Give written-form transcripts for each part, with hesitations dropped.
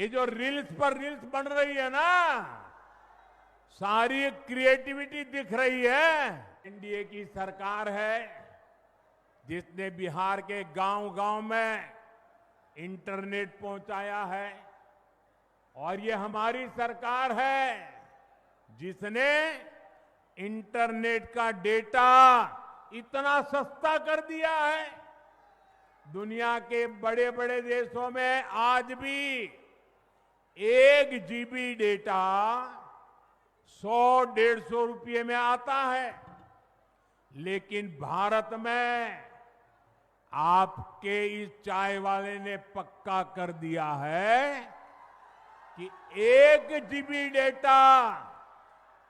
ये जो रील्स पर रील्स बन रही है ना, सारी क्रिएटिविटी दिख रही है। एनडीए की सरकार है जिसने बिहार के गांव-गांव में इंटरनेट पहुंचाया है, और ये हमारी सरकार है जिसने इंटरनेट का डेटा इतना सस्ता कर दिया है। दुनिया के बड़े बड़े देशों में आज भी 1 GB डेटा 100-150 रुपये में आता है, लेकिन भारत में आपके इस चाय वाले ने पक्का कर दिया है कि 1 GB डेटा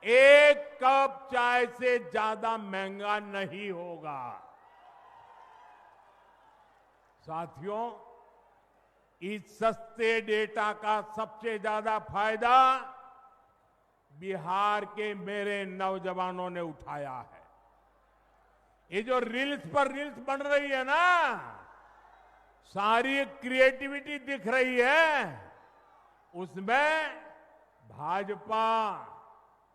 1 कप चाय से ज्यादा महंगा नहीं होगा। साथियों, इस सस्ते डेटा का सबसे ज्यादा फायदा बिहार के मेरे नौजवानों ने उठाया है। ये जो रील्स पर रील्स बन रही है ना, सारी क्रिएटिविटी दिख रही है, उसमें भाजपा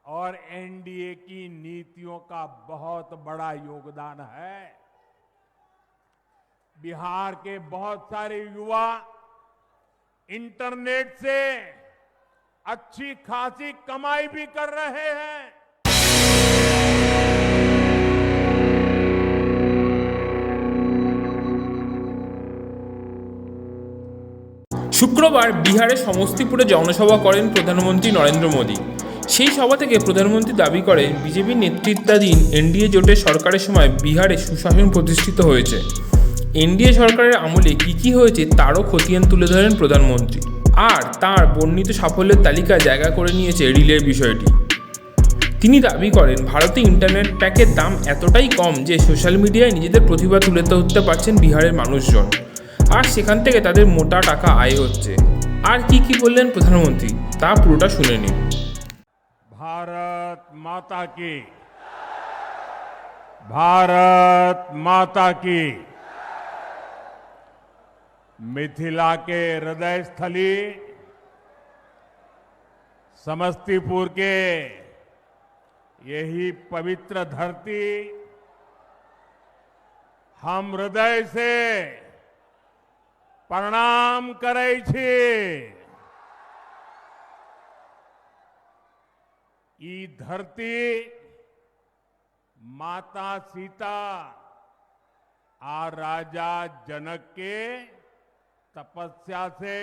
और एनडीए की नीतियों का बहुत बड़ा योगदान है। बिहार के बहुत सारे युवा इंटरनेट से अच्छी खासी कमाई भी कर रहे हैं। শুক্রবার বিহারে সমস্তিপুরে জনসভা করেন প্রধানমন্ত্রী নরেন্দ্র মোদী। সেই সভা থেকে প্রধানমন্ত্রী দাবি করেন বিজেপি নেতৃত্বাধীন এনডিএ জোটের সরকারের সময় বিহারে সুশাসন প্রতিষ্ঠিত হয়েছে। এনডিএ সরকারের আমলে কী হয়েছে তারও খতিয়ান তুলে ধরেন প্রধানমন্ত্রী, আর তাঁর বর্ণিত সাফল্যের তালিকায় জায়গা করে নিয়েছে রিলের বিষয়টি। তিনি দাবি করেন ভারতে ইন্টারনেট প্যাকের দাম এতটাই কম যে সোশ্যাল মিডিয়ায় নিজেদের প্রতিভা তুলে ধরতে পারছেন বিহারের মানুষজন, আর সেখান থেকে তাদের মোটা টাকা আয় হচ্ছে। আর কি বললেন প্রধানমন্ত্রী তা পুরোটা শুনে নিন। भारत माता की, भारत माता की। मिथिला के हृदय स्थली समस्तीपुर के यही पवित्र धरती हम हृदय से प्रणाम करै छी। ई धरती माता सीता और राजा जनक के तपस्या से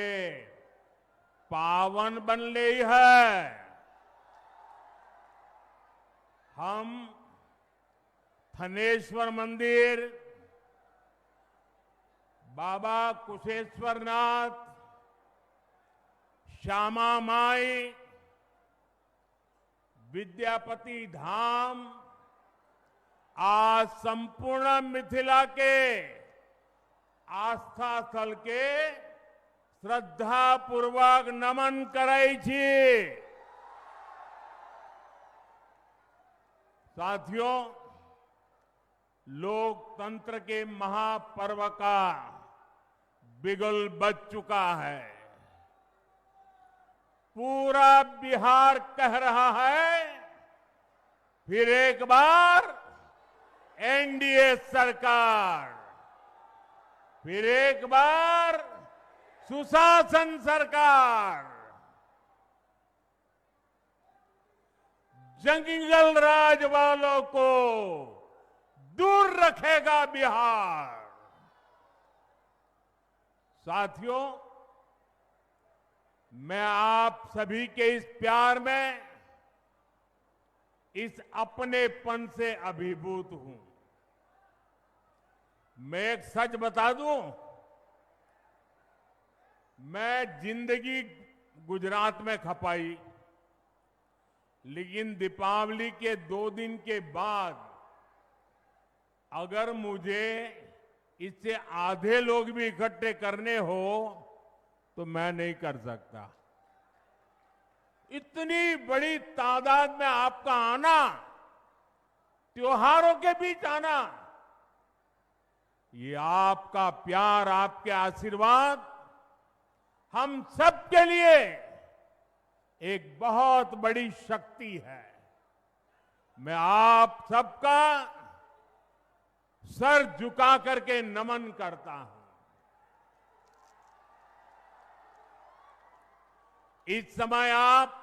पावन बन गई है। हम थनेश्वर मंदिर, बाबा कुशेश्वरनाथ, श्यामा माई, विद्यापति धाम आज संपूर्ण मिथिला के आस्था स्थल के श्रद्धा पूर्वक नमन करै छी। साथियों, लोकतंत्र के महापर्व का बिगुल बज चुका है। पूरा बिहार कह रहा है फिर एक बार एनडीए सरकार, फिर एक बार सुशासन सरकार। जंगल राज वालों को दूर रखेगा बिहार। साथियों, मैं आप सभी के इस प्यार में, इस अपनेपन से अभिभूत हूं। मैं एक सच बता दूं, मैं जिंदगी गुजरात में खपाई, लेकिन दीपावली के 2 दिन के बाद अगर मुझे इससे आधे लोग भी इकट्ठे करने हो तो मैं नहीं कर सकता। इतनी बड़ी तादाद में आपका आना, त्योहारों के बीच आना, ये आपका प्यार, आपके आशीर्वाद हम सबके लिए एक बहुत बड़ी शक्ति है। मैं आप सबका सर झुका करके नमन करता हूं। इस समय आप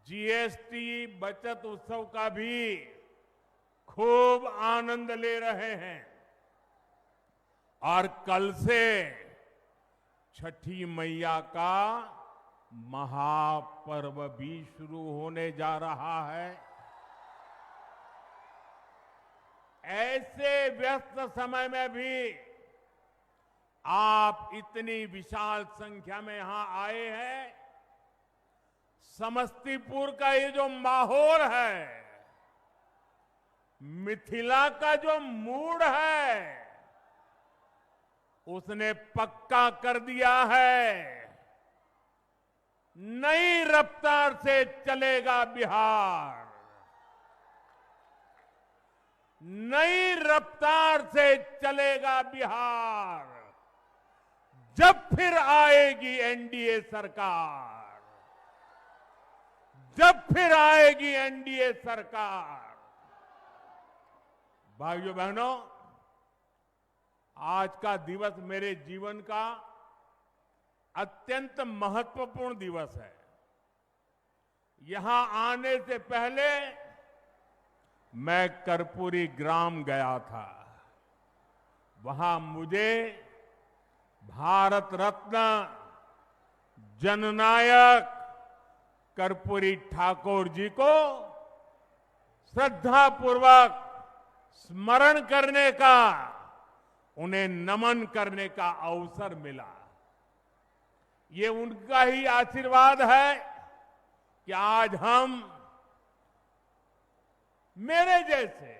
जीएसटी बचत उत्सव का भी खूब आनंद ले रहे हैं और कल से छठी मैया का महापर्व भी शुरू होने जा रहा है। ऐसे व्यस्त समय में भी आप इतनी विशाल संख्या में यहां आए हैं। समस्तीपुर का ये जो माहौल है, मिथिला का जो मूड है, उसने पक्का कर दिया है नई रफ्तार से चलेगा बिहार, नई रफ्तार से चलेगा बिहार जब फिर आएगी एनडीए सरकार, जब फिर आएगी एनडीए सरकार। भाइयों बहनों, आज का दिवस मेरे जीवन का अत्यंत महत्वपूर्ण दिवस है। यहां आने से पहले मैं कर्पूरी ग्राम गया था। वहां मुझे भारत रत्न जननायक कर्पूरी ठाकुर जी को श्रद्धापूर्वक स्मरण करने का, उन्हें नमन करने का अवसर मिला। ये उनका ही आशीर्वाद है कि आज हम मेरे जैसे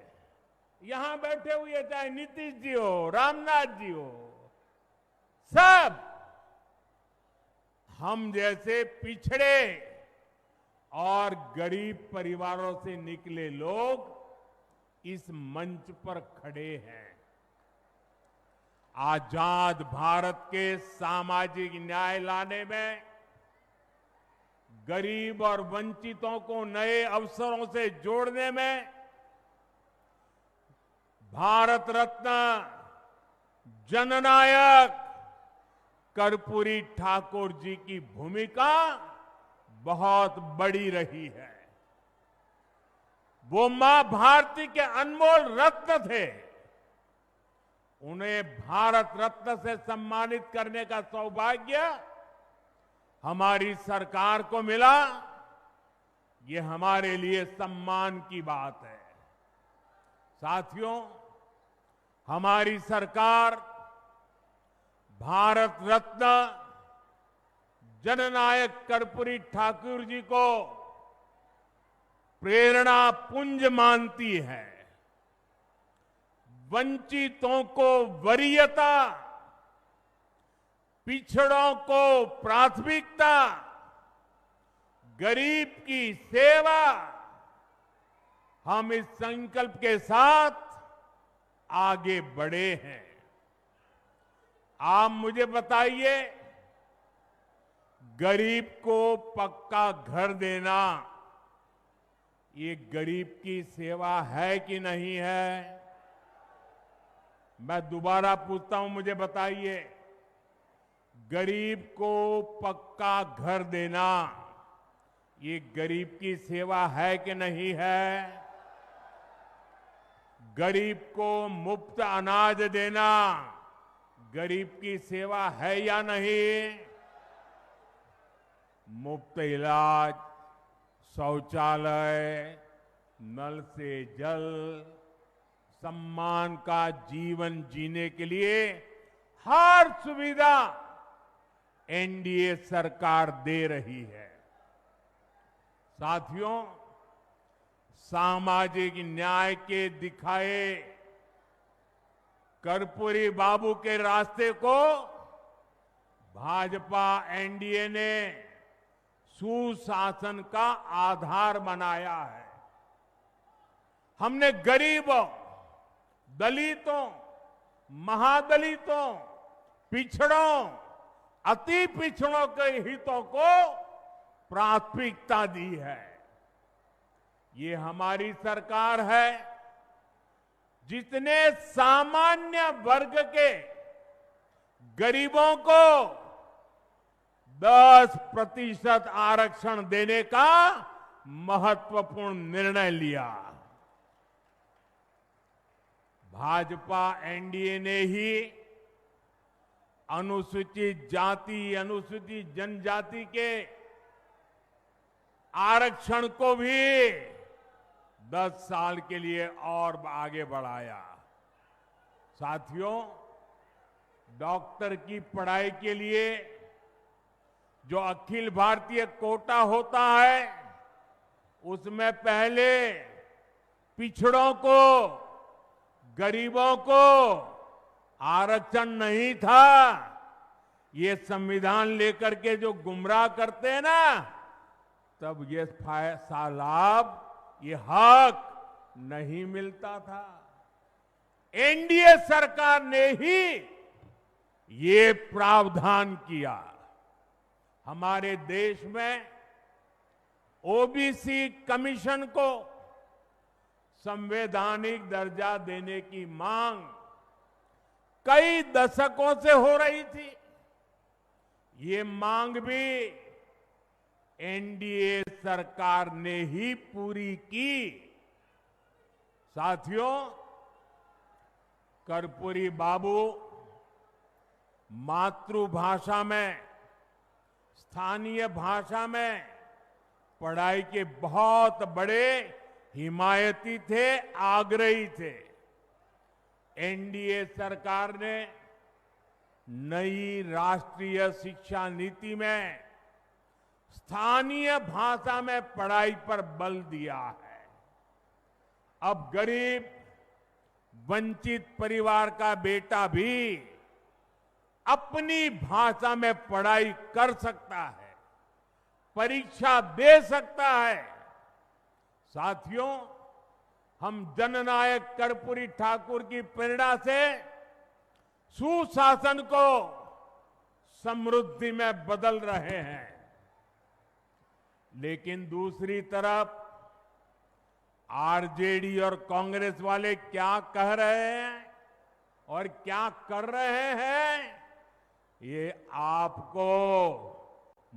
यहां बैठे हुए, चाहे नीतीश जी हो, रामनाथ जी हो, सब हम जैसे पिछड़े और गरीब परिवारों से निकले लोग इस मंच पर खड़े हैं। आजाद भारत के सामाजिक न्याय लाने में, गरीब और वंचितों को नए अवसरों से जोड़ने में भारत रत्न जननायक कर्पूरी ठाकुर जी की भूमिका बहुत बड़ी रही है। वो मां भारती के अनमोल रत्न थे। उन्हें भारत रत्न से सम्मानित करने का सौभाग्य हमारी सरकार को मिला। ये हमारे लिए सम्मान की बात है। साथियों, हमारी सरकार भारत रत्न जननायक कर्पूरी ठाकुर जी को प्रेरणा पुंज मानती है। वंचितों को वरीयता, पिछड़ों को प्राथमिकता, गरीब की सेवा, हम इस संकल्प के साथ आगे बढ़े हैं। आप मुझे बताइए, गरीब को पक्का घर देना ये गरीब की सेवा है कि नहीं है? मैं दोबारा पूछता हूं, मुझे बताइए, गरीब को पक्का घर देना ये गरीब की सेवा है कि नहीं है? गरीब को मुफ्त अनाज देना गरीब की सेवा है या नहीं? मुफ्त इलाज, शौचालय, नल से जल, सम्मान का जीवन जीने के लिए हर सुविधा एनडीए सरकार दे रही है। साथियों, सामाजिक न्याय के दिखाए कर्पूरी बाबू के रास्ते को भाजपा एनडीए ने सुशासन का आधार बनाया है। हमने गरीबों, दलितों, महादलितों, पिछड़ों, अति पिछड़ों के हितों को प्राथमिकता दी है। ये हमारी सरकार है जिसने सामान्य वर्ग के गरीबों को 10% आरक्षण देने का महत्वपूर्ण निर्णय लिया। भाजपा एनडीए ने ही अनुसूचित जाति, अनुसूचित जनजाति के आरक्षण को भी 10 साल के लिए और आगे बढ़ाया। साथियों, डॉक्टर की पढ़ाई के लिए जो अखिल भारतीय कोटा होता है, उसमें पहले पिछड़ों को, गरीबों को आरक्षण नहीं था। ये संविधान लेकर के जो गुमराह करते हैं ना, तब ये लाभ, ये हक नहीं मिलता था। एनडीए सरकार ने ही ये प्रावधान किया। हमारे देश में ओबीसी कमीशन को संवैधानिक दर्जा देने की मांग कई दशकों से हो रही थी। ये मांग भी एनडीए सरकार ने ही पूरी की। साथियों, कर्पूरी बाबू मातृभाषा में, स्थानीय भाषा में पढ़ाई के बहुत बड़े हिमायती थे, आग्रही थे। एनडीए सरकार ने नई राष्ट्रीय शिक्षा नीति में स्थानीय भाषा में पढ़ाई पर बल दिया है। अब गरीब, वंचित परिवार का बेटा भी अपनी भाषा में पढ़ाई कर सकता है, परीक्षा दे सकता है। साथियों, हम जननायक कर्पूरी ठाकुर की प्रेरणा से सुशासन को समृद्धि में बदल रहे हैं। लेकिन दूसरी तरफ आरजेडी और कांग्रेस वाले क्या कह रहे हैं और क्या कर रहे हैं, ये आपको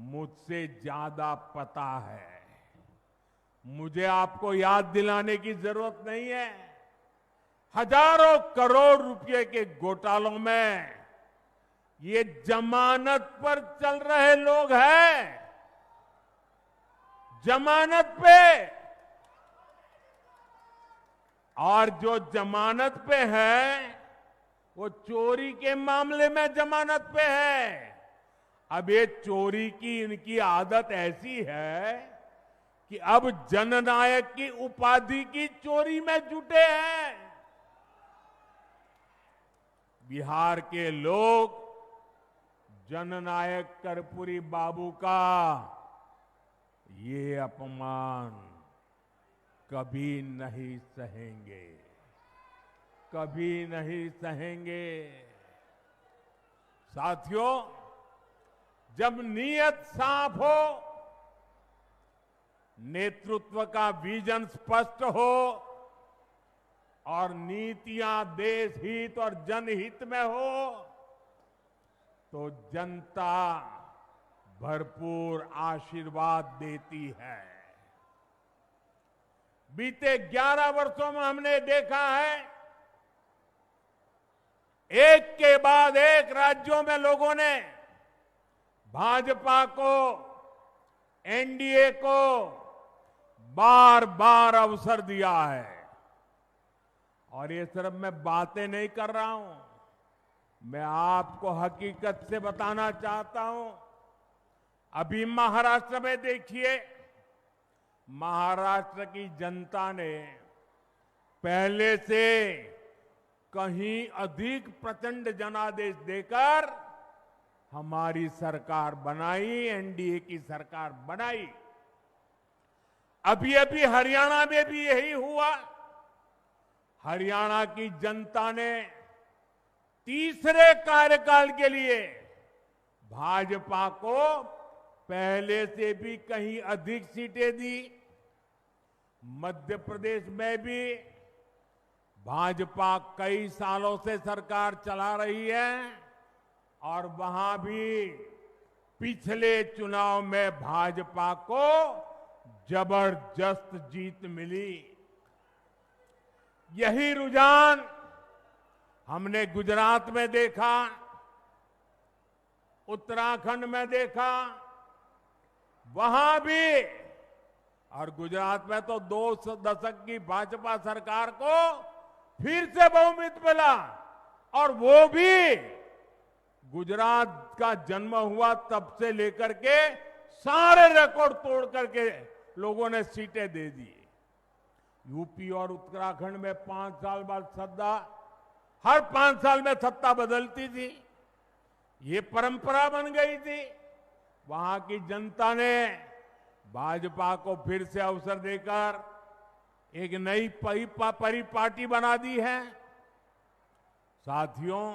मुझसे ज्यादा पता है। मुझे आपको याद दिलाने की जरूरत नहीं है। हजारों करोड़ रुपए के घोटालों में ये जमानत पर चल रहे लोग हैं, जमानत पे। और जो जमानत पे है वो चोरी के मामले में जमानत पे है। अब ये चोरी की इनकी आदत ऐसी है कि अब जननायक की उपाधि की चोरी में जुटे हैं। बिहार के लोग जननायक कर्पूरी बाबू का ये अपमान कभी नहीं सहेंगे, कभी नहीं सहेंगे। साथियों, जब नीयत साफ हो, नेतृत्व का विजन स्पष्ट हो और नीतियां देश हित और जनहित में हो, तो जनता भरपूर आशीर्वाद देती है। बीते 11 वर्षों में हमने देखा है, एक के बाद एक राज्यों में लोगों ने भाजपा को, एनडीए को बार बार अवसर दिया है। और ये सिर्फ मैं बातें नहीं कर रहा हूं, मैं आपको हकीकत से बताना चाहता हूं। अभी महाराष्ट्र में देखिए, महाराष्ट्र की जनता ने पहले से कहीं अधिक प्रचंड जनादेश देकर हमारी सरकार बनाई, एनडीए की सरकार बनाई। अभी अभी हरियाणा में भी यही हुआ। हरियाणा की जनता ने तीसरे कार्यकाल के लिए भाजपा को पहले से भी कहीं अधिक सीटें दी। मध्य प्रदेश में भी भाजपा कई सालों से सरकार चला रही है और वहां भी पिछले चुनाव में भाजपा को जबरदस्त जीत मिली। यही रुझान हमने गुजरात में देखा, उत्तराखंड में देखा, वहां भी। और गुजरात में तो 2 दशक की भाजपा सरकार को फिर से बहुमत मिला और वो भी गुजरात का जन्म हुआ तब से लेकर के सारे रिकॉर्ड तोड़ करके लोगों ने सीटें दे दी। यूपी और उत्तराखंड में 5 साल बाद सत्ता, हर 5 साल में सत्ता बदलती थी, ये परंपरा बन गई थी। वहां की जनता ने भाजपा को फिर से अवसर देकर एक नई परिपाटी बना दी है। साथियों,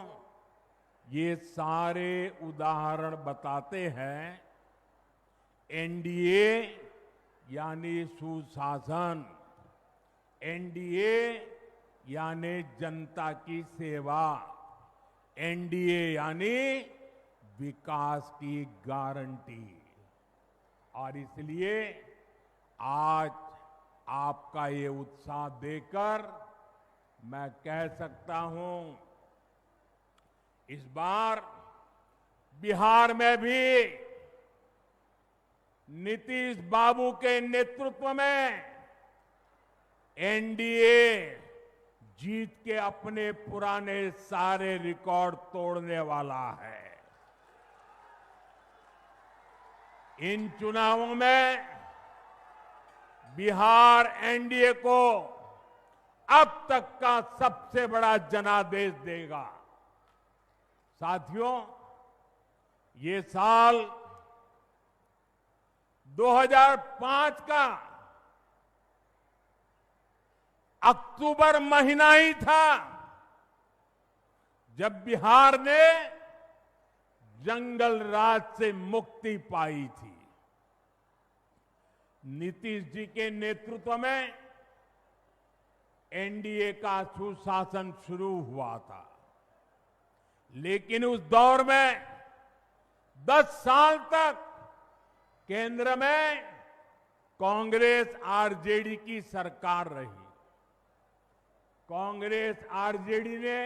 ये सारे उदाहरण बताते हैं एनडीए यानी सुशासन, एनडीए यानी जनता की सेवा, एनडीए यानी विकास की गारंटी। और इसलिए आज आपका ये उत्साह देखकर मैं कह सकता हूं, इस बार बिहार में भी नीतीश बाबू के नेतृत्व में एनडीए जीत के अपने पुराने सारे रिकॉर्ड तोड़ने वाला है। इन चुनावों में बिहार एनडीए को अब तक का सबसे बड़ा जनादेश देगा। साथियों, ये साल 2005 का अक्टूबर महीना ही था जब बिहार ने जंगल राज से मुक्ति पाई थी। नीतीश जी के नेतृत्व में एनडीए का सुशासन शुरू हुआ था, लेकिन उस दौर में 10 साल तक केंद्र में कांग्रेस आरजेडी की सरकार रही। कांग्रेस आरजेडी ने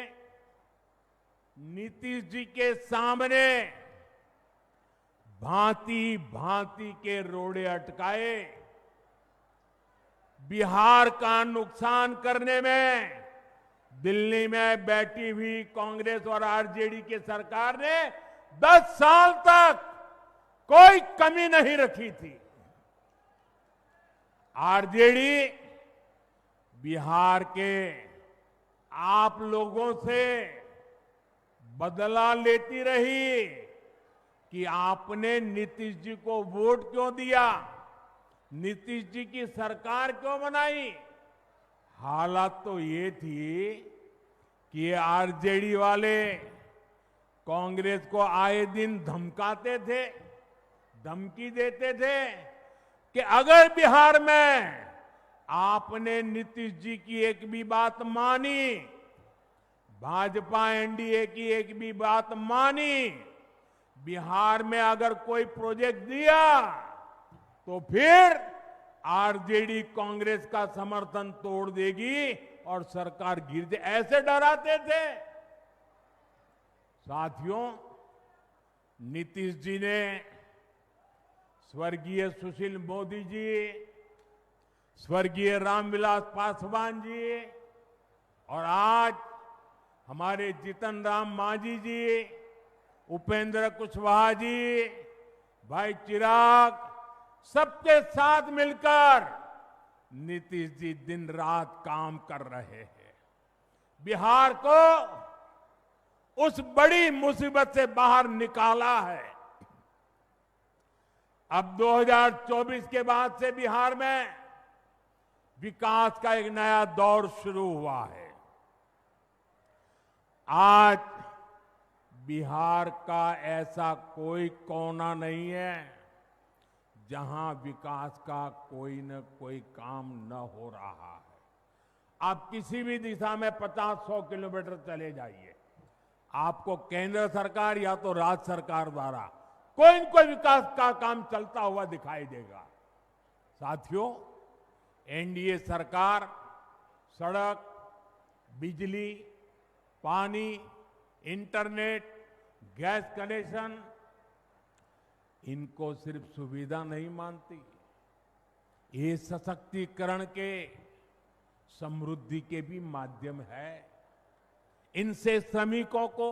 नीतीश जी के सामने भांति भांति के रोड़े अटकाए। बिहार का नुकसान करने में दिल्ली में बैठी हुई कांग्रेस और आरजेडी की सरकार ने 10 साल तक कोई कमी नहीं रखी थी। आरजेडी बिहार के आप लोगों से बदला लेती रही कि आपने नीतीश जी को वोट क्यों दिया, नीतीश जी की सरकार क्यों बनाई। हालात तो ये थी कि आरजेडी वाले कांग्रेस को आए दिन धमकाते थे, धमकी देते थे कि अगर बिहार में आपने नीतीश जी की एक भी बात मानी, भाजपा एनडीए की एक भी बात मानी, बिहार में अगर कोई प्रोजेक्ट दिया तो फिर आरजेडी कांग्रेस का समर्थन तोड़ देगी और सरकार गिर जाए, ऐसे डराते थे। साथियों, नीतीश जी ने स्वर्गीय सुशील मोदी जी, स्वर्गीय रामविलास पासवान जी और आज हमारे जीतन राम मांझी जी, उपेंद्र कुशवाहा जी, भाई चिराग, सबके साथ मिलकर नीतीश जी दिन रात काम कर रहे हैं। बिहार को उस बड़ी मुसीबत से बाहर निकाला है। अब 2024 के बाद से बिहार में विकास का एक नया दौर शुरू हुआ है। आज बिहार का ऐसा कोई कोना नहीं है जहां विकास का कोई न कोई काम न हो रहा है। आप किसी भी दिशा में 50-100 किलोमीटर चले जाइए, आपको केंद्र सरकार या तो राज्य सरकार द्वारा कोई न कोई विकास का काम चलता हुआ दिखाई देगा। साथियों, एनडीए सरकार सड़क, बिजली, पानी, इंटरनेट, गैस कनेक्शन, इनको सिर्फ सुविधा नहीं मानती, ये सशक्तिकरण के, समृद्धि के भी माध्यम है। इनसे श्रमिकों को,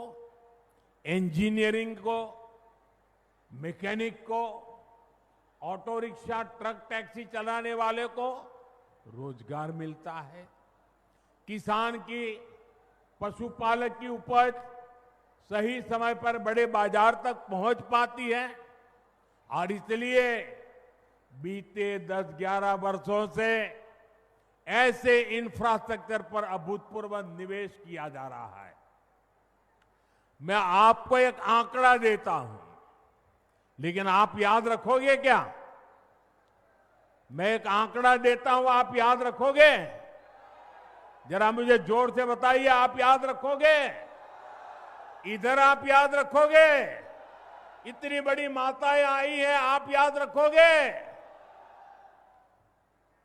इंजीनियरिंग को, मैकेनिक को, ऑटो रिक्शा, ट्रक, टैक्सी चलाने वाले को रोजगार मिलता है। किसान की, पशुपालक की उपज सही समय पर बड़े बाजार तक पहुंच पाती है और इसलिए बीते 10-11 वर्षों से ऐसे इंफ्रास्ट्रक्चर पर अभूतपूर्व निवेश किया जा रहा है। मैं आपको एक आंकड़ा देता हूं, लेकिन आप याद रखोगे क्या? मैं एक आंकड़ा देता हूं, आप याद रखोगे? जरा मुझे जोर से बताइए, आप याद रखोगे? इधर आप याद रखोगे? इतनी बड़ी माताएं आई हैं, आप याद रखोगे?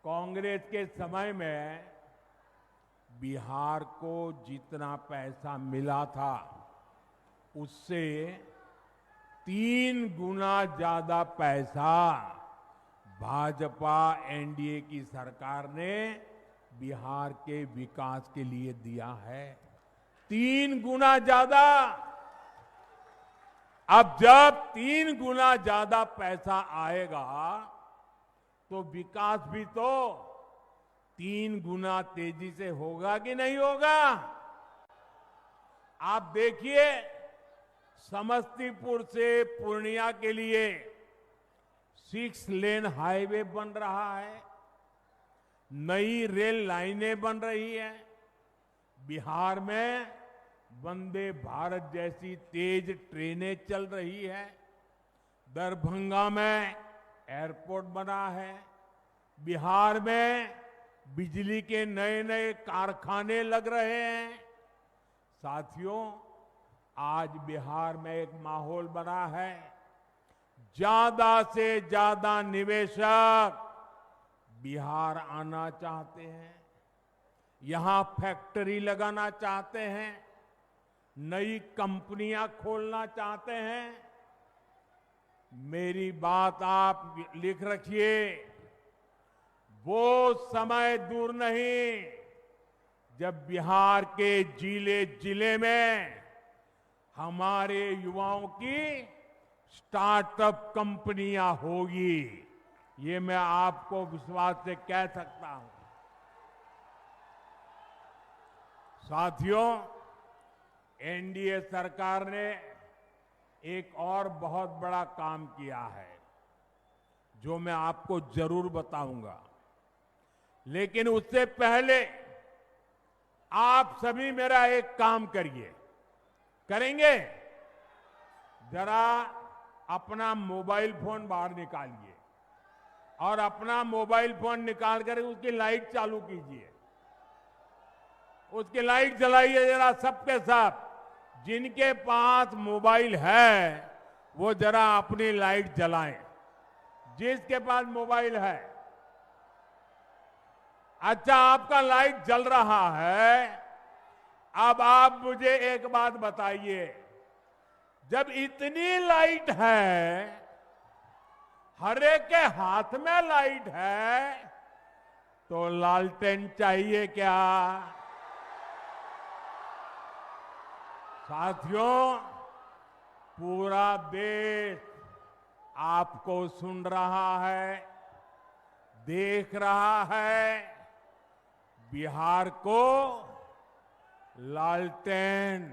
कांग्रेस के समय में बिहार को जितना पैसा मिला था उससे 3 गुना ज्यादा पैसा भाजपा एनडीए की सरकार ने बिहार के विकास के लिए दिया है। 3 गुना ज्यादा। अब जब 3 गुना ज्यादा पैसा आएगा तो विकास भी तो 3 गुना तेजी से होगा कि नहीं होगा? आप देखिए, समस्तीपुर से पूर्णिया के लिए 6 लेन हाईवे बन रहा है, नई रेल लाइनें बन रही है, बिहार में वंदे भारत जैसी तेज ट्रेनें चल रही है, दरभंगा में एयरपोर्ट बना है, बिहार में बिजली के नए नए कारखाने लग रहे हैं। साथियों, आज बिहार में एक माहौल बना है, ज्यादा से ज्यादा निवेशक बिहार आना चाहते हैं, यहां फैक्ट्री लगाना चाहते हैं, नई कंपनियां खोलना चाहते हैं। मेरी बात आप लिख रखिए, वो समय दूर नहीं जब बिहार के जिले जिले में हमारे युवाओं की स्टार्टअप कंपनियां होगी। ये मैं आपको विश्वास से कह सकता हूं। साथियों, एनडीए सरकार ने एक और बहुत बड़ा काम किया है जो मैं आपको जरूर बताऊंगा, लेकिन उससे पहले आप सभी मेरा एक काम करिए। करेंगे? जरा अपना मोबाइल फोन बाहर निकालिए और अपना मोबाइल फोन निकाल कर उसकी लाइट चालू कीजिए, उसकी लाइट जलाइए जरा सबके सब। जिनके पास मोबाइल है वो जरा अपनी लाइट जलाएं, जिसके पास मोबाइल है। अच्छा, आपका लाइट जल रहा है। अब आप मुझे एक बात बताइए, जब इतनी लाइट है, हर एक के हाथ में लाइट है, तो लालटेन चाहिए क्या? साथियों, पूरा देश आपको सुन रहा है, देख रहा है। बिहार को लालटेन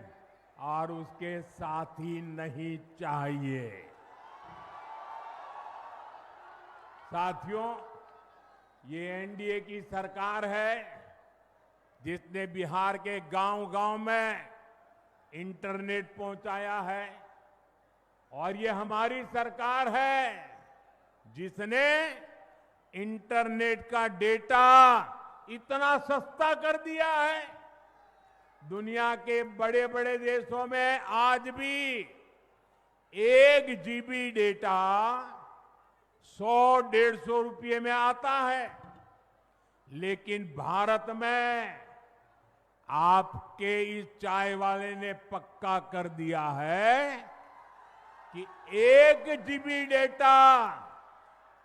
और उसके साथी नहीं चाहिए। साथियों, ये एनडीए की सरकार है जिसने बिहार के गांव-गांव में इंटरनेट पहुंचाया है और ये हमारी सरकार है जिसने इंटरनेट का डेटा इतना सस्ता कर दिया है। दुनिया के बड़े बड़े देशों में आज भी 1 GB डेटा 100-150 रुपये में आता है, लेकिन भारत में आपके इस चाय वाले ने पक्का कर दिया है कि 1 GB डेटा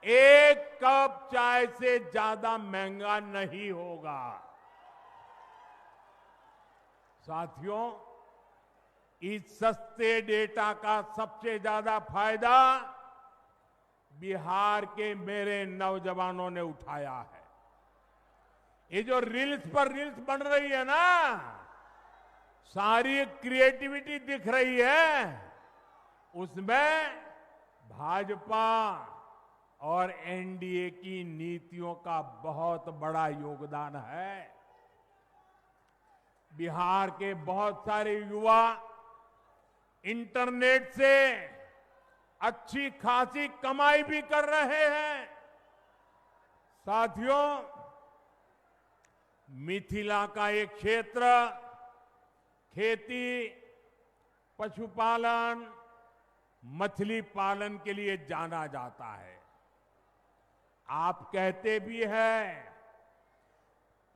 1 कप चाय से ज्यादा महंगा नहीं होगा। साथियों, इस सस्ते डेटा का सबसे ज्यादा फायदा बिहार के मेरे नौजवानों ने उठाया है। ये जो रील्स पर रील्स बन रही है ना, सारी क्रिएटिविटी दिख रही है, उसमें भाजपा और एनडीए की नीतियों का बहुत बड़ा योगदान है। बिहार के बहुत सारे युवा इंटरनेट से अच्छी खासी कमाई भी कर रहे हैं। साथियों, मिथिला का एक क्षेत्र खेती, पशुपालन, मछली पालन के लिए जाना जाता है। आप कहते भी हैं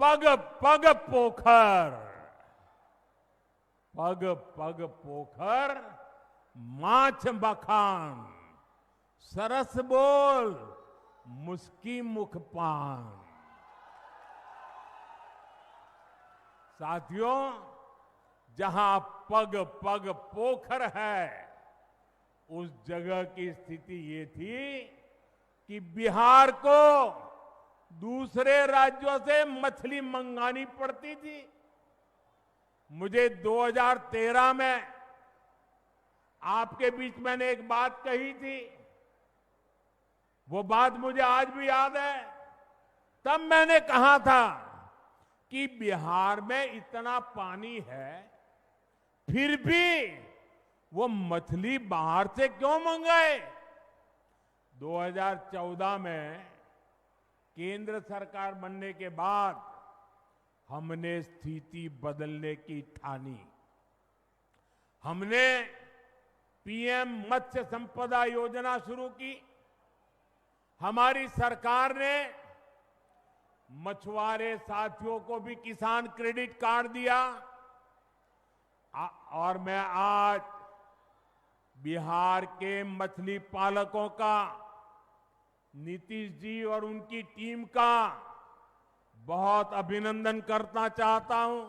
पग पग पोखर, पग पग पोखर माछ बखान, सरस बोल मुस्की मुख पान। साथियों, जहां पग पग पोखर है, उस जगह की स्थिति ये थी कि बिहार को दूसरे राज्यों से मछली मंगानी पड़ती थी। मुझे 2013 में आपके बीच मैंने एक बात कही थी, वो बात मुझे आज भी याद है। तब मैंने कहा था कि बिहार में इतना पानी है, फिर भी वो मछली बाहर से क्यों मंगाए। 2014 में केंद्र सरकार बनने के बाद हमने स्थिति बदलने की ठानी। हमने पीएम मत्स्य संपदा योजना शुरू की। हमारी सरकार ने मछुआरे साथियों को भी किसान क्रेडिट कार्ड दिया। और मैं आज बिहार के मछली पालकों का, नीतीश जी और उनकी टीम का बहुत अभिनंदन करना चाहता हूं।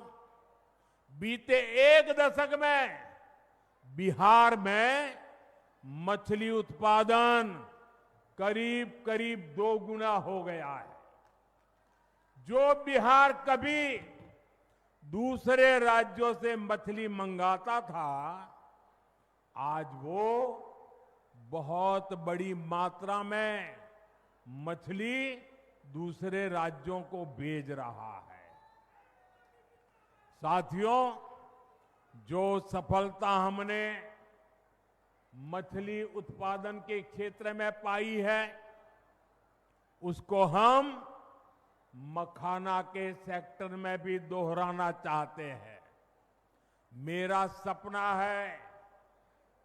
बीते 1 दशक में बिहार में मछली उत्पादन करीब करीब 2 गुना हो गया है। जो बिहार कभी दूसरे राज्यों से मछली मंगाता था, आज वो बहुत बड़ी मात्रा में मछली दूसरे राज्यों को भेज रहा है। साथियों, जो सफलता हमने मछली उत्पादन के क्षेत्र में पाई है, उसको हम मखाना के सेक्टर में भी दोहराना चाहते हैं। मेरा सपना है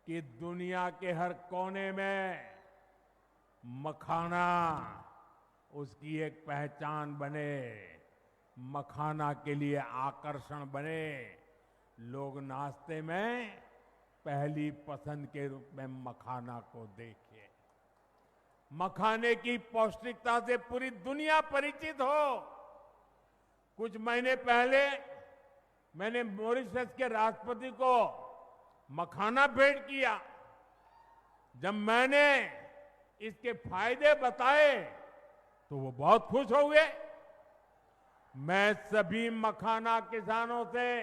कि दुनिया के हर कोने में मखाना उसकी एक पहचान बने, मखाना के लिए आकर्षण बने, लोग नाश्ते में पहली पसंद के रूप में मखाना को देखें। मखाने की पौष्टिकता से पूरी दुनिया परिचित हो। कुछ महीने पहले मैंने मॉरिशस के राष्ट्रपति को मखाना भेंट किया। जब मैंने इसके फायदे बताए तो वो बहुत खुश हो गए। मैं सभी मखाना किसानों से,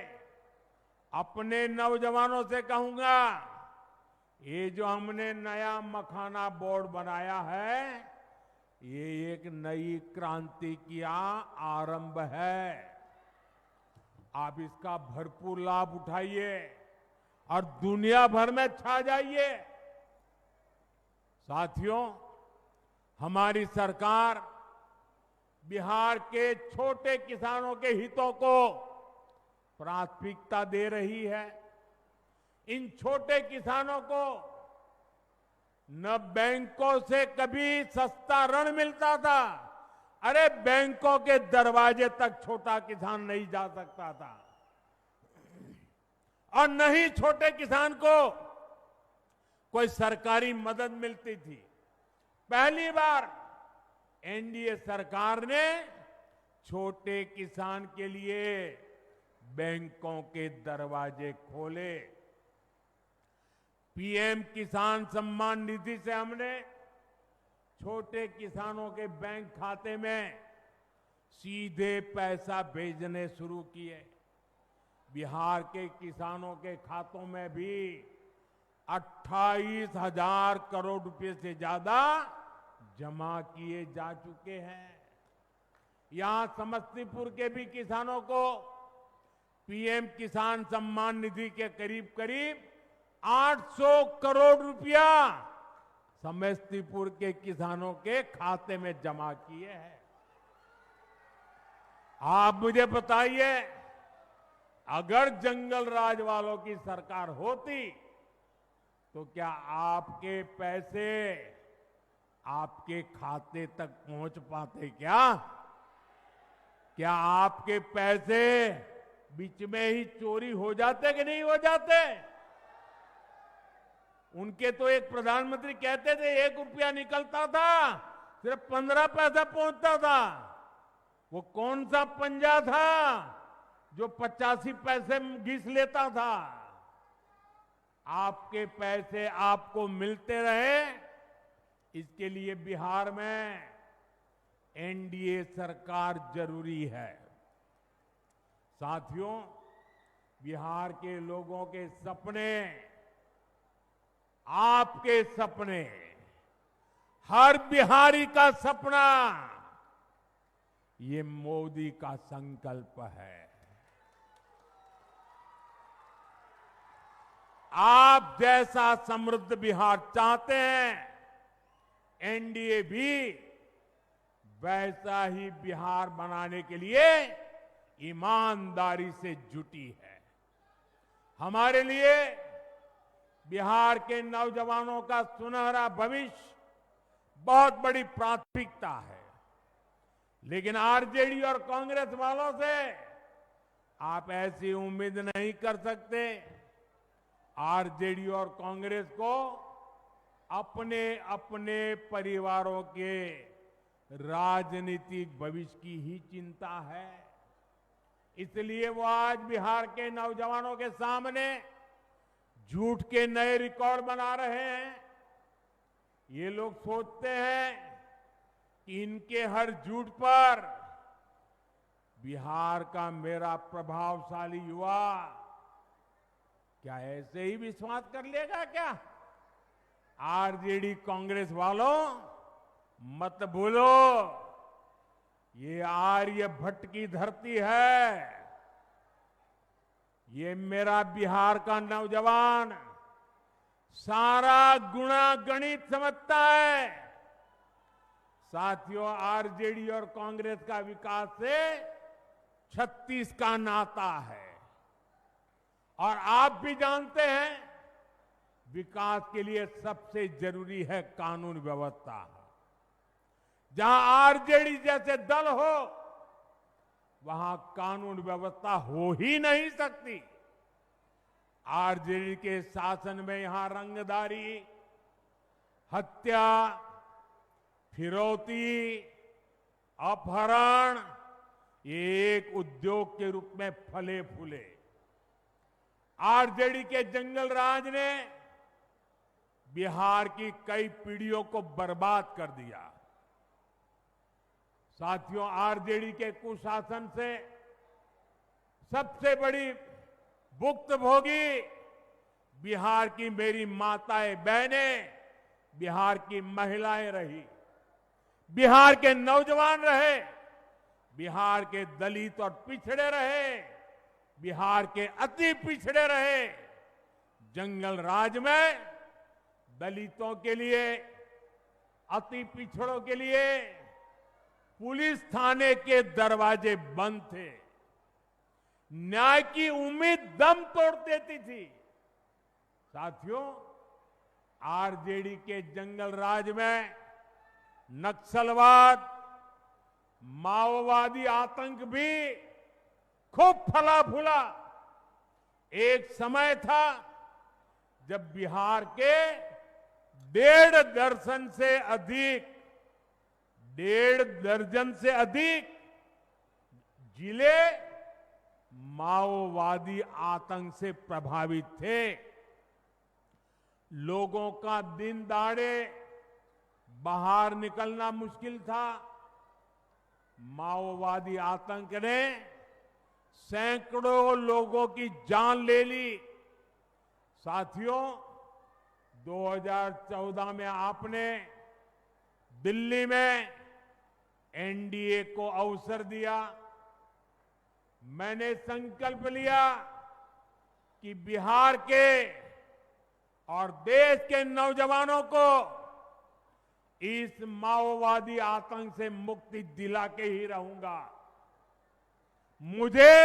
अपने नौजवानों से कहूंगा, ये जो हमने नया मखाना बोर्ड बनाया है, ये एक नई क्रांति की आरंभ है। आप इसका भरपूर लाभ उठाइए। और दुनिया भर में छा जाइए। साथियों, हमारी सरकार बिहार के छोटे किसानों के हितों को प्राथमिकता दे रही है। इन छोटे किसानों को न बैंकों से कभी सस्ता ऋण मिलता था, अरे बैंकों के दरवाजे तक छोटा किसान नहीं जा सकता था, और न ही छोटे किसान को कोई सरकारी मदद मिलती थी। पहली बार एनडीए सरकार ने छोटे किसान के लिए बैंकों के दरवाजे खोले। पीएम किसान सम्मान निधि से हमने छोटे किसानों के बैंक खाते में सीधे पैसा भेजने शुरू किए। बिहार के किसानों के खातों में भी 28,000 करोड़ रुपए से ज्यादा जमा किए जा चुके हैं। यहां समस्तीपुर के भी किसानों को पीएम किसान सम्मान निधि के करीब करीब 800 करोड़ रुपया समस्तीपुर के किसानों के खाते में जमा किए हैं। आप मुझे बताइए, अगर जंगल राज वालों की सरकार होती तो क्या आपके पैसे आपके खाते तक पहुंच पाते? क्या आपके पैसे बीच में ही चोरी हो जाते कि नहीं हो जाते? उनके तो एक प्रधानमंत्री कहते थे 1 रुपया निकलता था सिर्फ 15 पैसा पहुंचता था। वो कौन सा पंजा था जो 85 पैसे घिस लेता था? आपके पैसे आपको मिलते रहे, इसके लिए बिहार में एनडीए सरकार जरूरी है। साथियों, बिहार के लोगों के सपने, आपके सपने, हर बिहारी का सपना, ये मोदी का संकल्प है। आप जैसा समृद्ध बिहार चाहते हैं, एनडीए भी वैसा ही बिहार बनाने के लिए ईमानदारी से जुटी है। हमारे लिए बिहार के नौजवानों का सुनहरा भविष्य बहुत बड़ी प्राथमिकता है, लेकिन आरजेडी और कांग्रेस वालों से आप ऐसी उम्मीद नहीं कर सकते। आरजेडी और कांग्रेस को अपने अपने परिवारों के राजनीतिक भविष्य की ही चिंता है। इसलिए वो आज बिहार के नौजवानों के सामने झूठ के नए रिकॉर्ड बना रहे हैं। ये लोग सोचते हैं कि इनके हर झूठ पर बिहार का मेरा प्रभावशाली युवा क्या ऐसे ही विश्वास कर लेगा क्या? आरजेडी कांग्रेस वालों, मत भूलो, ये आर्यभट्ट की धरती है। ये मेरा बिहार का नौजवान सारा गुणा गणित समझता है। साथियों, आरजेडी और कांग्रेस का विकास से 36 का नाता है, और आप भी जानते हैं विकास के लिए सबसे जरूरी है कानून व्यवस्था। जहां आरजेडी जैसे दल हो, वहां कानून व्यवस्था हो ही नहीं सकती। आरजेडी के शासन में यहां रंगदारी, हत्या, फिरौती, अपहरण ये एक उद्योग के रूप में फले फूले। आरजेडी के जंगल राज ने बिहार की कई पीढ़ियों को बर्बाद कर दिया। साथियों, आरजेडी के कुशासन से सबसे बड़ी भुक्तभोगी बिहार की मेरी माताएं बहनें, बिहार की महिलाएं रही, बिहार के नौजवान रहे, बिहार के दलित और पिछड़े रहे, बिहार के अति पिछड़े रहे। जंगल राज में दलितों के लिए, अति पिछड़ों के लिए पुलिस थाने के दरवाजे बंद थे। न्याय की उम्मीद दम तोड़ देती थी। साथियों, आरजेडी के जंगल राज में नक्सलवाद, माओवादी आतंक भी खूब फला फूला। एक समय था जब बिहार के 1.5 दर्जन से अधिक जिले माओवादी आतंक से प्रभावित थे। लोगों का दिन दहाड़े बाहर निकलना मुश्किल था। माओवादी आतंक ने सैकड़ों लोगों की जान ले ली। साथियों, 2014 में आपने दिल्ली में एनडीए को अवसर दिया। मैंने संकल्प लिया कि बिहार के और देश के नौजवानों को इस माओवादी आतंक से मुक्ति दिला के ही रहूंगा। मुझे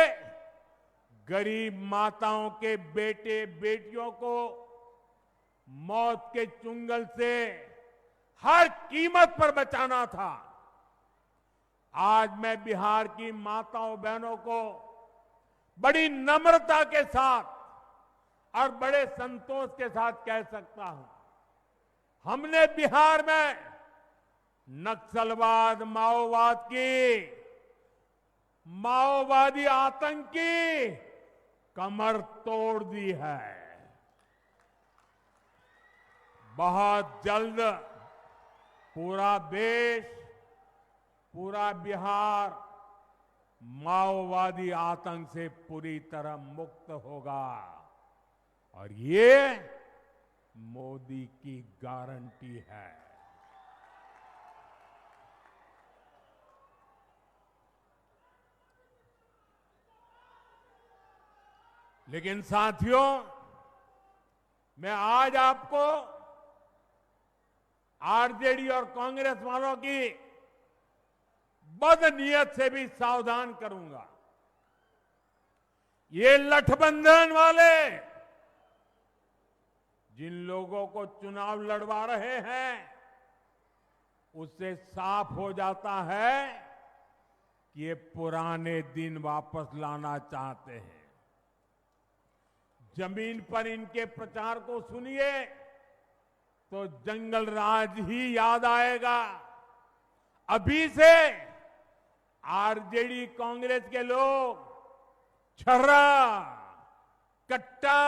गरीब माताओं के बेटे बेटियों को मौत के चुंगल से हर कीमत पर बचाना था। आज मैं बिहार की माताओं बहनों को बड़ी नम्रता के साथ और बड़े संतोष के साथ कह सकता हूं, हमने बिहार में नक्सलवाद, माओवादी आतंक की कमर तोड़ दी है। बहुत जल्द पूरा देश, पूरा बिहार माओवादी आतंक से पूरी तरह मुक्त होगा और ये मोदी की गारंटी है। लेकिन साथियों, मैं आज आपको आरजेडी और कांग्रेस वालों की बदनीयत से भी सावधान करूंगा। ये लठबंधन वाले जिन लोगों को चुनाव लड़वा रहे हैं, उससे साफ हो जाता है कि ये पुराने दिन वापस लाना चाहते हैं। जमीन पर इनके प्रचार को सुनिए तो जंगल राज ही याद आएगा। अभी से आरजेडी कांग्रेस के लोग छर्रा, कट्टा,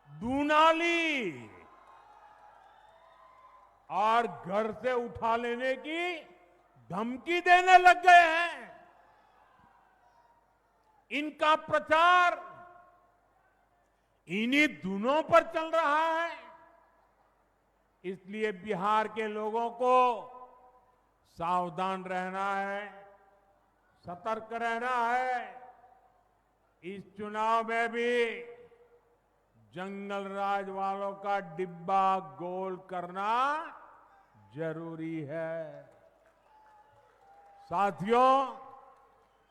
दूनाली और घर से उठा लेने की धमकी देने लग गए हैं। इनका प्रचार इन्हीं धुनों पर चल रहा है। इसलिए बिहार के लोगों को सावधान रहना है, सतर्क रहना है। इस चुनाव में भी जंगल राज वालों का डिब्बा गोल करना जरूरी है। साथियों,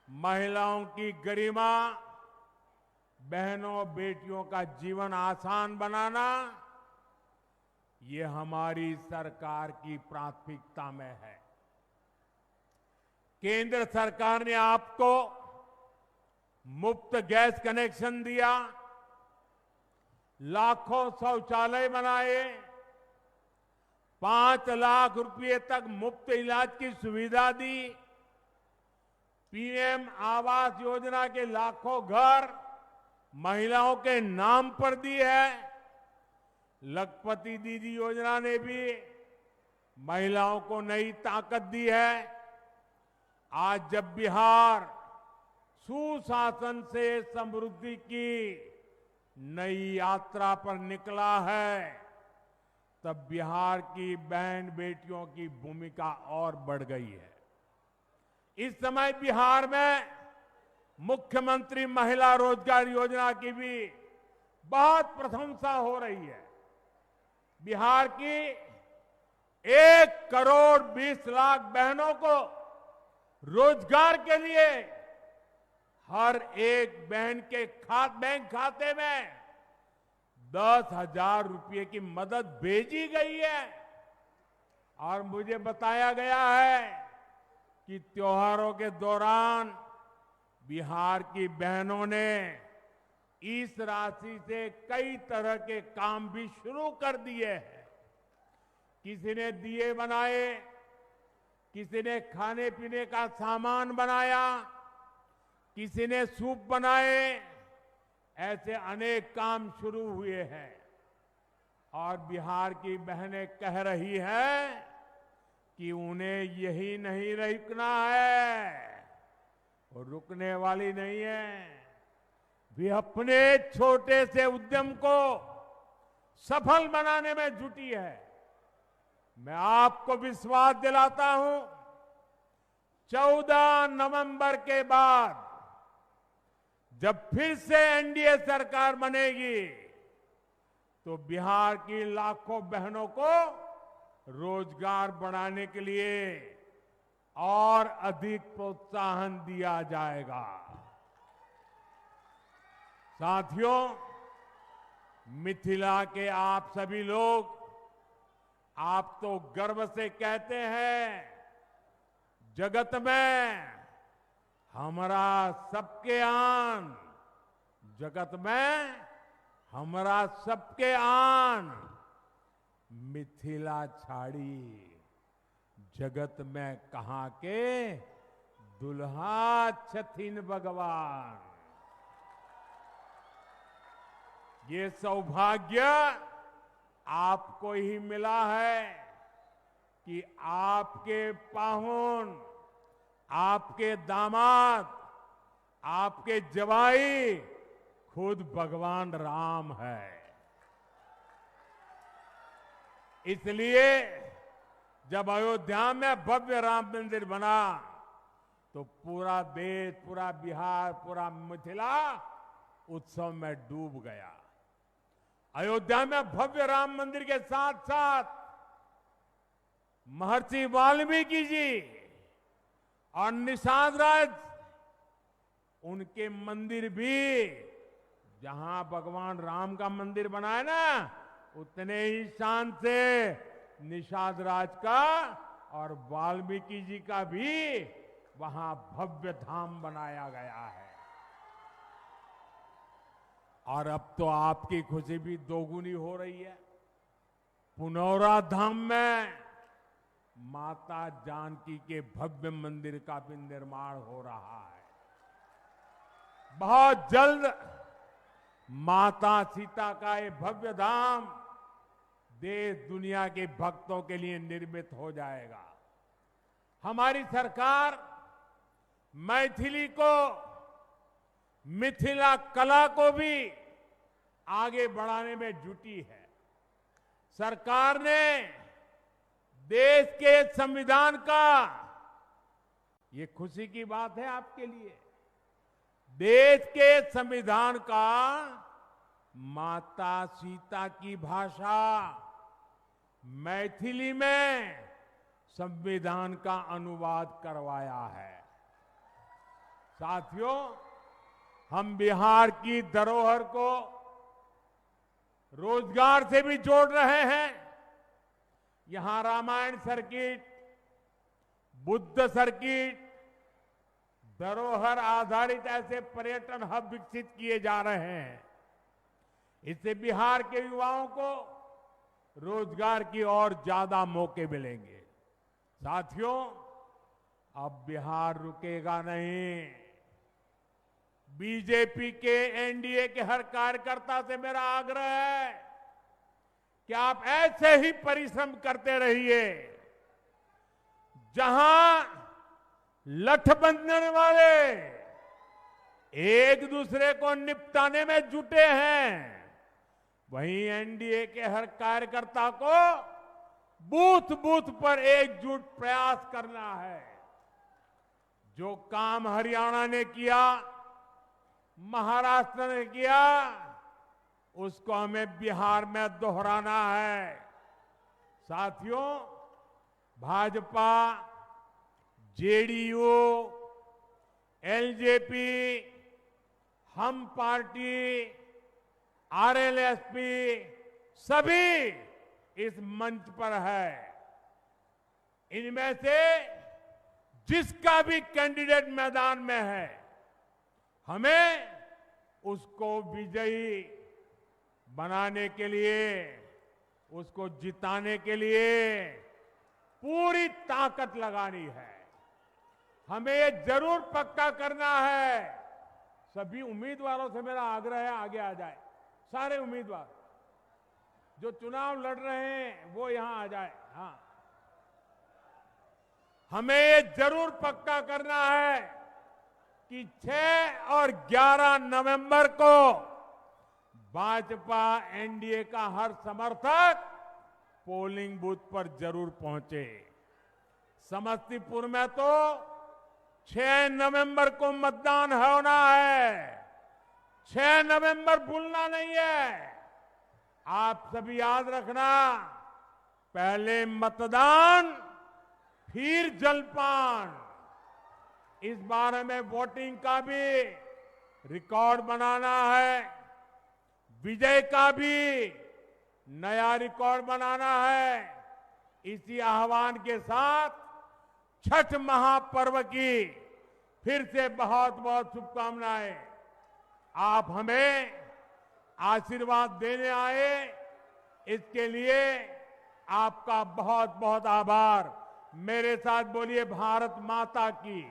महिलाओं की गरिमा, बहनों बेटियों का जीवन आसान बनाना, ये हमारी सरकार की प्राथमिकता में है। केंद्र सरकार ने आपको मुफ्त गैस कनेक्शन दिया, लाखों शौचालय बनाए, 5 लाख रुपए तक मुफ्त इलाज की सुविधा दी, पीएम आवास योजना के लाखों घर महिलाओं के नाम पर दी है। लखपति दीदी योजना ने भी महिलाओं को नई ताकत दी है। आज जब बिहार सुशासन से समृद्धि की नई यात्रा पर निकला है, तब बिहार की बहन बेटियों की भूमिका और बढ़ गई है। इस समय बिहार में मुख्यमंत्री महिला रोजगार योजना की भी बहुत प्रशंसा हो रही है। बिहार की 1,20,00,000 बहनों को रोजगार के लिए हर एक बहन के बैंक खाते में 10,000 रुपये की मदद भेजी गई है। और मुझे बताया गया है कि त्योहारों के दौरान बिहार की बहनों ने इस राशि से कई तरह के काम भी शुरू कर दिए हैं। किसी ने दिए बनाए, किसी ने खाने पीने का सामान बनाया, किसी ने सूप बनाए, ऐसे अनेक काम शुरू हुए हैं। और बिहार की बहनें कह रही हैं कि उन्हें यही नहीं रुकना है, वो रुकने वाली नहीं है। वे अपने छोटे से उद्यम को सफल बनाने में जुटी है। मैं आपको विश्वास दिलाता हूं, 14 नवंबर के बाद जब फिर से एनडीए सरकार बनेगी तो बिहार की लाखों बहनों को रोजगार बढ़ाने के लिए और अधिक प्रोत्साहन दिया जाएगा। साथियों, मिथिला के आप सभी लोग, आप तो गर्व से कहते हैं, जगत में हमारा सबके आन, जगत में हमारा सबके आन, मिथिला छाड़ी जगत में कहां के दुल्हा छथिन भगवान। ये सौभाग्य आपको ही मिला है कि आपके पाहुन, आपके दामाद, आपके जवाई खुद भगवान राम है। इसलिए जब अयोध्या में भव्य राम मंदिर बना तो पूरा देश, पूरा बिहार, पूरा मिथिला उत्सव में डूब गया। अयोध्या में भव्य राम मंदिर के साथ साथ महर्षि वाल्मीकि जी और निषाद राज, उनके मंदिर भी, जहां भगवान राम का मंदिर बना है ना, उतने ही शान से निषाद राज का और वाल्मीकि जी का भी वहां भव्य धाम बनाया गया है। और अब तो आपकी खुशी भी दोगुनी हो रही है। पुनौरा धाम में माता जानकी के भव्य मंदिर का भी निर्माण हो रहा है। बहुत जल्द माता सीता का ये भव्य धाम देश दुनिया के भक्तों के लिए निर्मित हो जाएगा। हमारी सरकार मैथिली को, मिथिला कला को भी आगे बढ़ाने में जुटी है। सरकार ने देश के संविधान का, ये खुशी की बात है आपके लिए, देश के संविधान का माता सीता की भाषा मैथिली में संविधान का अनुवाद करवाया है। साथियों, हम बिहार की धरोहर को रोजगार से भी जोड़ रहे हैं। यहां रामायण सर्किट, बुद्ध सर्किट, धरोहर आधारित ऐसे पर्यटन हब विकसित किए जा रहे हैं। इससे बिहार के युवाओं को रोजगार की और ज्यादा मौके मिलेंगे। साथियों, अब बिहार रुकेगा नहीं। बीजेपी के, एनडीए के हर कार्यकर्ता से मेरा आग्रह है कि आप ऐसे ही परिश्रम करते रहिए। जहां लठ बांधने वाले एक दूसरे को निपटाने में जुटे हैं, वहीं एनडीए के हर कार्यकर्ता को बूथ बूथ पर एकजुट प्रयास करना है। जो काम हरियाणा ने किया, महाराष्ट्र ने किया, उसको हमें बिहार में दोहराना है। साथियों, भाजपा, जेडीयू, एलजेपी, हम पार्टी, आरएलएसपी सभी इस मंच पर है। इनमें से जिसका भी कैंडिडेट मैदान में है, हमें उसको विजयी बनाने के लिए, उसको जिताने के लिए पूरी ताकत लगानी है। हमें ये जरूर पक्का करना है। सभी उम्मीदवारों से मेरा आग्रह है, आगे आ जाए। सारे उम्मीदवार जो चुनाव लड़ रहे हैं वो यहां आ जाए। हाँ, हमें ये जरूर पक्का करना है कि 6 और 11 नवंबर को भाजपा एनडीए का हर समर्थक पोलिंग बूथ पर जरूर पहुंचे। समस्तीपुर में तो 6 नवंबर को मतदान होना है। 6 नवंबर भूलना नहीं है। आप सभी याद रखना, पहले मतदान फिर जलपान। इस बार हमें वोटिंग का भी रिकॉर्ड बनाना है, विजय का भी नया रिकॉर्ड बनाना है। इसी आह्वान के साथ छठ महापर्व की फिर से बहुत बहुत शुभकामनाएं। आप हमें आशीर्वाद देने आए, इसके लिए आपका बहुत बहुत आभार। मेरे साथ बोलिए, भारत माता की,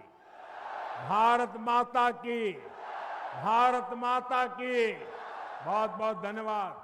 भारत माता की, भारत माता की। बहुत बहुत धन्यवाद।